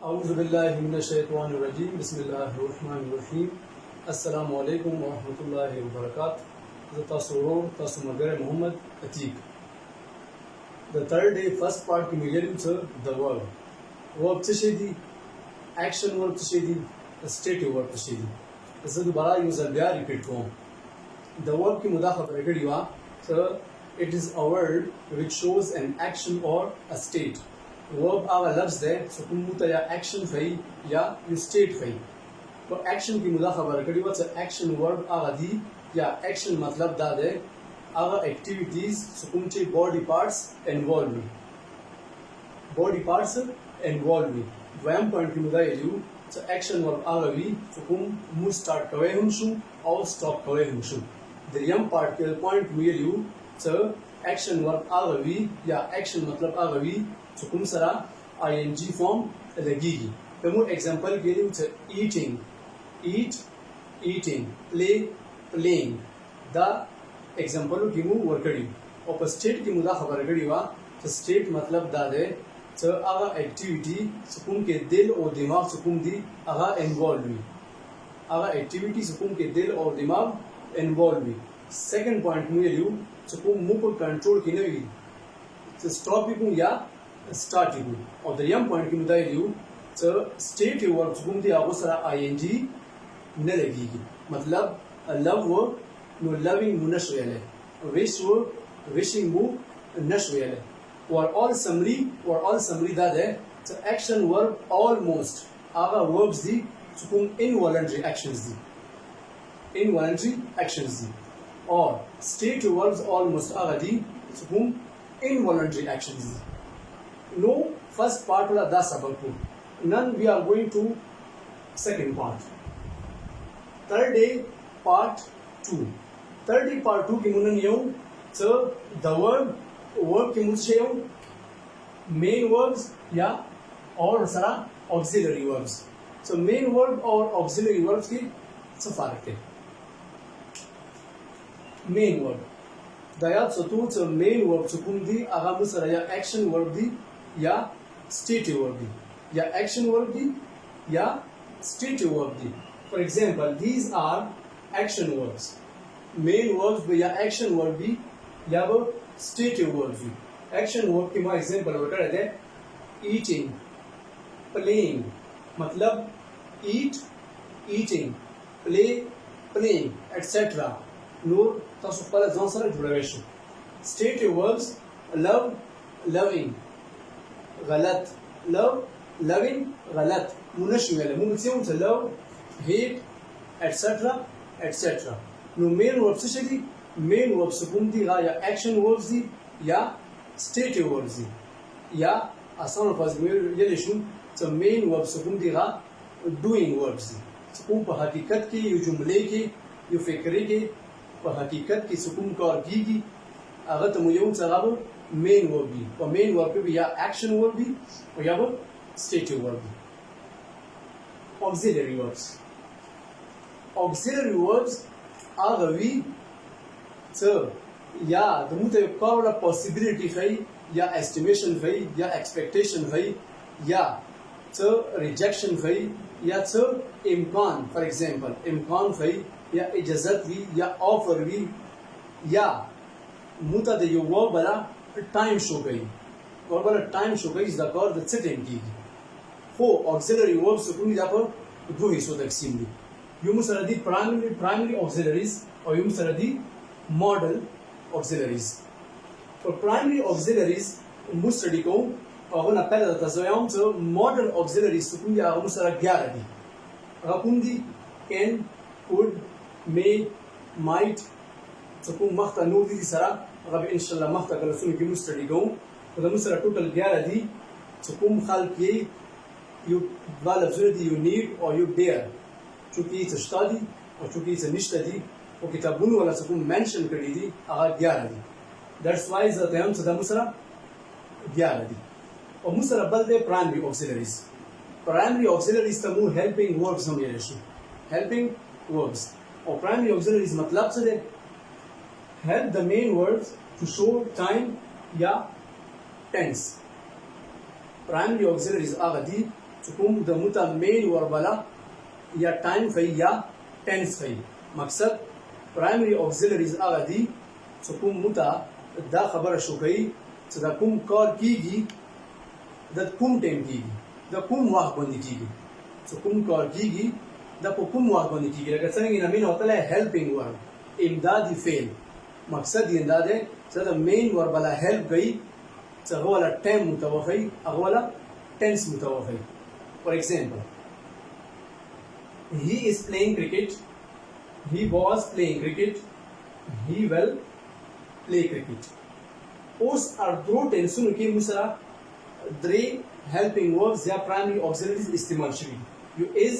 Auzubillahiminnashaitanirrajim. Bismillahirrahmanirrahim. Assalamu alaikum wa rahmatullahi wa barakatuh. Tasawwur Tasumagare Muhammad Atiq. The third day, first part की मिलेगी तो the verb. Verb तशेदी, action verb तशेदी, stative verb तशेदी. इसे दोबारा यूज़र बिया repeat करूँ. The verb की मुदाफ़ा करेगी हुआ तो it is a word which shows an action or a state. Verb आवा लफ्ज़ है सो कुम मुता या action फई या you state फई. तो action की मुदाफ़ा करेगी हुआ तो action verb आवा दी या action मतलब दा दे आवा activities सो कुम चे body parts involved में. Body parts involved में. वैम पॉइंट की मुदा ये जो तो action verb आवा भी सो कुम मु start कवे हमशु और stop कवे हमशु. दरियम पार्ट के पॉइंट में ये जो तो action verb आवा भी या action मतलब आवा भी so kum sara ing form lagigi. The more example giving to eating, eat, eating, play, playing. The example give mu workadi. Or state ki muda khabar kadi wa तो state मतलब दा दे तो आगा activity सुकुम के दिल और दिमाग सुकुम दी आगा involved भी आगा activity सुकुम के दिल और दिमाग involved भी. Second point में लियो सुकुम मुंह को control की नहीं तो stop भी या start you or the young point की मुद्दा ये तो state your work सुकुम दी आगो सरा ing न लगेगी मतलब love work no loving मुनश वेले wish work wishing move नश वेले or all summary दा दे तो action verb almost आगा verbs दी सुकुम involuntary actions the or state your verbs almost आगा दी सुकुम involuntary actions दी. No, first part वाला 10 सबक को. None we are going to second part. Third day part 2. Third day part 2 की मुनन यूं तो the verb की मुझे यूं main verbs या और सारा auxiliary verbs. So main verb और auxiliary verbs की सफारत है. Main verb. दयात सतूत से main verb सुकुम दी आगा मुसरा या action verb दी या stative verb दी या action verb दी या stative verb the. For example, these are action verbs. Main verbs भी या action verb भी या वो stative verbs भी. Action verb की मैं example बता रहे थे eating, playing मतलब eat, eating, play, playing, etc. नूर तासु पहले जोन सरा जुड़ा हुआ है. Stative verbs love, loving गलत love loving गलत मुनशी वाले मुझसे उनसे love hate etc. No main verb से शदी main verb सुकुम दी या action verbs दी या stative verbs दी या आसान अल्फाज में ये लिखूं तो main verb सुकुम दी doing verbs दी सुकुम पर हकीकत की ये जुमले की ये फिक्रे की पर हकीकत की सुकुम का और की अगर तुम ये उनसे गाबो main verb भी और main verb पे भी या action verb भी और या वो stative verb भी. Auxiliary verbs are we so या दमुते कावला possibility है या estimation है या expectation है या so rejection है या so इम्कान for example इम्कान है या इजाज़त भी या offer भी या मुता दे यो वर्ब बला टाइम शो गई और बड़ा टाइम शो गई ज़कार द सेटिंग की हो auxiliary verbs सुकुम या पर दो हिस्सों तकसीम दी. यूं सरदी primary auxiliaries और यूं सरदी model auxiliaries. और primary auxiliaries मुस्टडी को और ना पहले तज़ोयाम तो model auxiliaries सुकुम या मुसरा 11 दी. रकुम दी can, could, may, might सुकुम मख्ता नूर दी सरा अगर इंशाल्लाह मख्ता कल सुन की मुस्टडी को तो मुसरा टोटल 11 दी सुकुम खाल की you develop you need or you dare चूँकि इसे study और चूँकि इसे निश्चित दी और किताबों वाला सुकुम mention कर दी आगे 11 दी. That's why ज़ाते हम सदा मुसरा 11 दी. और मुसरा बल्दे primary auxiliaries. Primary auxiliaries तमु helping verbs हम ये लेशु. Helping verbs. और primary auxiliaries मतलब से दे help the main verbs to show time या tense. Primary auxiliaries आगे दी چکم د متا مین وربلا یا ټایم خي یا ټنس خي. مقصد پرایمری auxiliaries هغه دي چې کوم متا دا خبره شو کوي چې دا کوم کار کیږي د کوم ټایم کیږي د کوم وخت باندې کیږي چې کوم کار کیږي د کوم وخت باندې کیږي. لکه څنګه نه مين ہوتا ہے helping verb امدادي فعل. مقصد یې دا دی چې د مین وربلا هیلپ کوي چې هغه ولا ټایم متوخی هغه ولا ټنس متوخی. فور ایگزامپل he is playing cricket, he was playing cricket, he will play cricket. اوس اردو ټنسونو کې موږ سره درې helping verbs یا primary auxiliaries استعمال شوي. you is,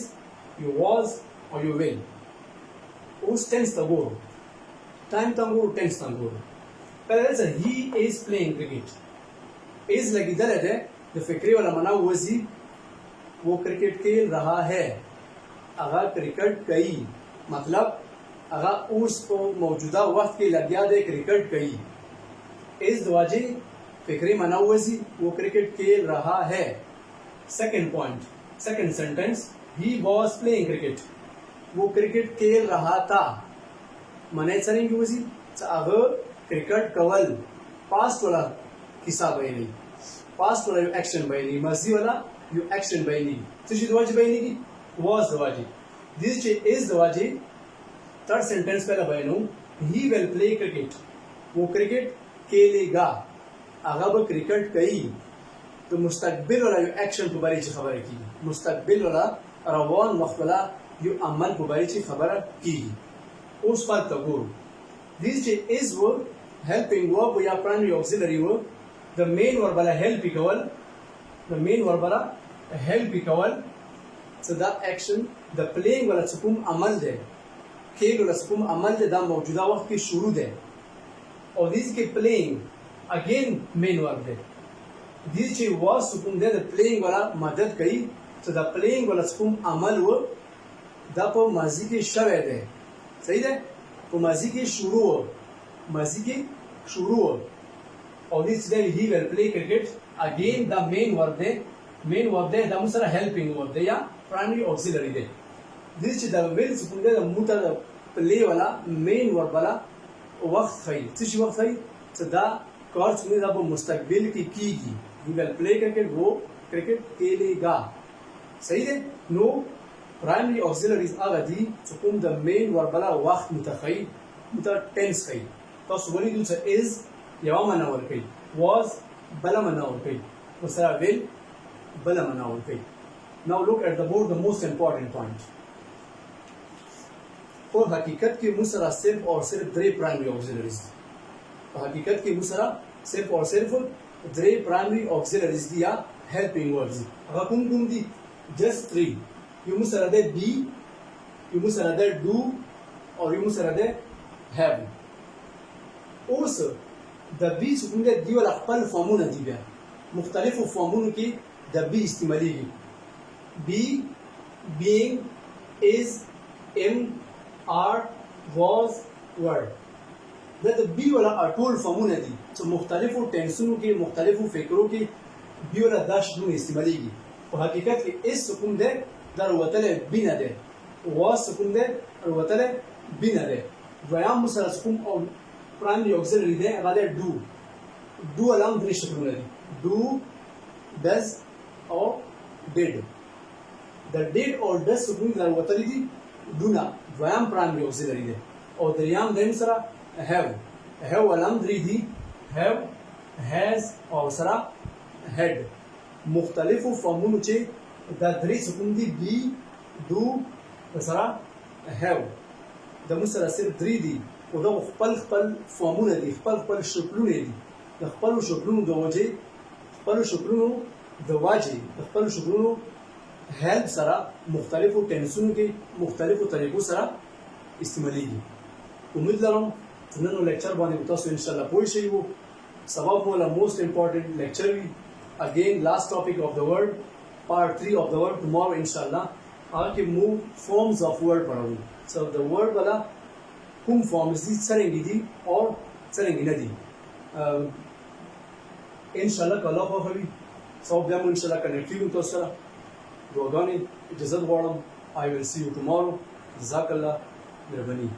you was or you will. اوس ټنس ته ګورو. ټایم ته ګورو، ټنس ته ګورو. پہلے سے he is playing cricket. is لګیدل ده د فکری ولا معنا وځي वो क्रिकेट खेल रहा है. هغه کرکټ کوي مطلب هغه اوس په موجوده وخت کې لګیا دی کرکټ کوي. is دواجی فکری معنا وځي वो क्रिकेट खेल रहा है. Second point, second sentence he was playing cricket. वो क्रिकेट खेल रहा था. माने څنګه وځي چې هغه کرکټ کول پاست ولا حساب وایي. پاست ولا یو اکشن وایي، ماضی ولا یو اکشن وایي. څه شي دواجی وایي کی was دواجی. this is دواجی. थर्ड सेंटेंस पहला बयानू he will play cricket. वो क्रिकेट खेलेगा. هغه به کرکټ کوي. تو مستقبل ولا یو اکشن په باره خبره کی. مستقبل ولا روان وخت ولا یو عمل په باره خبره کی. اوس فرق ته ګورو. this is verb helping verb یا primary auxiliary verb. the main verb ولا help کول. the main verb ولا help کول. so that action the playing ولا کوم عمل ده. खेल ولا کوم عمل ده دا موجوده وخت کې شروع ده. او this کې playing again main verb ده. this چې was کوم ده the playing ولا مدد کوي. so the playing ولا کوم عمل و دا په ماضی کې شوه ده. صحیح ده؟ په ماضی کې شروع، ماضی کې شروع. او this day he will play cricket again the main verb ده. main verb ده دا مسره helping verb ده یا primary auxiliary ده. this چې دا will څنګه ده موته play والا main verb والا وخت خي. څه شي وخت خي چې دا کار څنګه دا په مستقبل کې کیږي. he will play cricket वो cricket खेलेगा. صحیح ده؟ نو primary auxiliaries هغه دي چې کوم د main verb والا وخت متخي مت tense خي. تاسو ولیدو چې is یو معنا ورکړي، was بل معنا ورکړي، وسره will بل معنا ورکړي. now look at the board the most important point. په حقیقت کې موږ سره صرف او صرف درې primary auxiliaries دي. په حقیقت کې موږ سره صرف او صرف درې primary auxiliaries دي یا helping verbs دي. هغه کوم کوم دي؟ just 3. یو موږ سره ده be، یو موږ سره ده do او یو موږ سره ده have. اوس د be څنګه ده دی ول خپل فارمونه دي. بیا مختلفو فارمونو کې د be استعماليږي. be, being, is, am, are, was, were. دا د be ولا ټول فارمونه دي چې مختلفو ټنسونو کې مختلفو فکرو کې be ولا دا شنو استعماليږي. په حقیقت کې is کوم ده دا وروتله بینه ده. was کوم ده وروتله بینه ده. دویم مسله کوم او primary auxiliary ده هغه ده do. do علام درې شکلونه دي. do, does او did. the did or does کوم دا وروتله دي do نه. دویم primary auxiliary ده. او دریم دیم سره have. have علام درې دي. have, has او سره had. مختلفو فارمونو چې دا درې څکوم دي be, do سره have. د موږ سره صرف درې دي او دا خپل خپل فارمونه دي، خپل خپل شکلونه دي. د خپلو شکلونو د وجې خپلو شکلونو د واجې د خپلو شکلونو help سره مختلفو ټنسونو کې مختلفو طریقو سره استعمالېږي. امید لرم چې نن لیکچر باندې تاسو ان شاء الله پوه شئ. سبا مولا موست امپورټنٹ لیکچر وي. again last topic of the word part 3 of the word tomorrow inshallah. आगे move forms of word पढ़ाऊँ. so the word वाला कुम forms दी चलेंगी दी और चलेंगी न दी. inshallah कल हो कभी सब जम inshallah connective तो सरा دعاګانې اجازه غواړم. I will see you tomorrow. جزاک الله. مهرباني.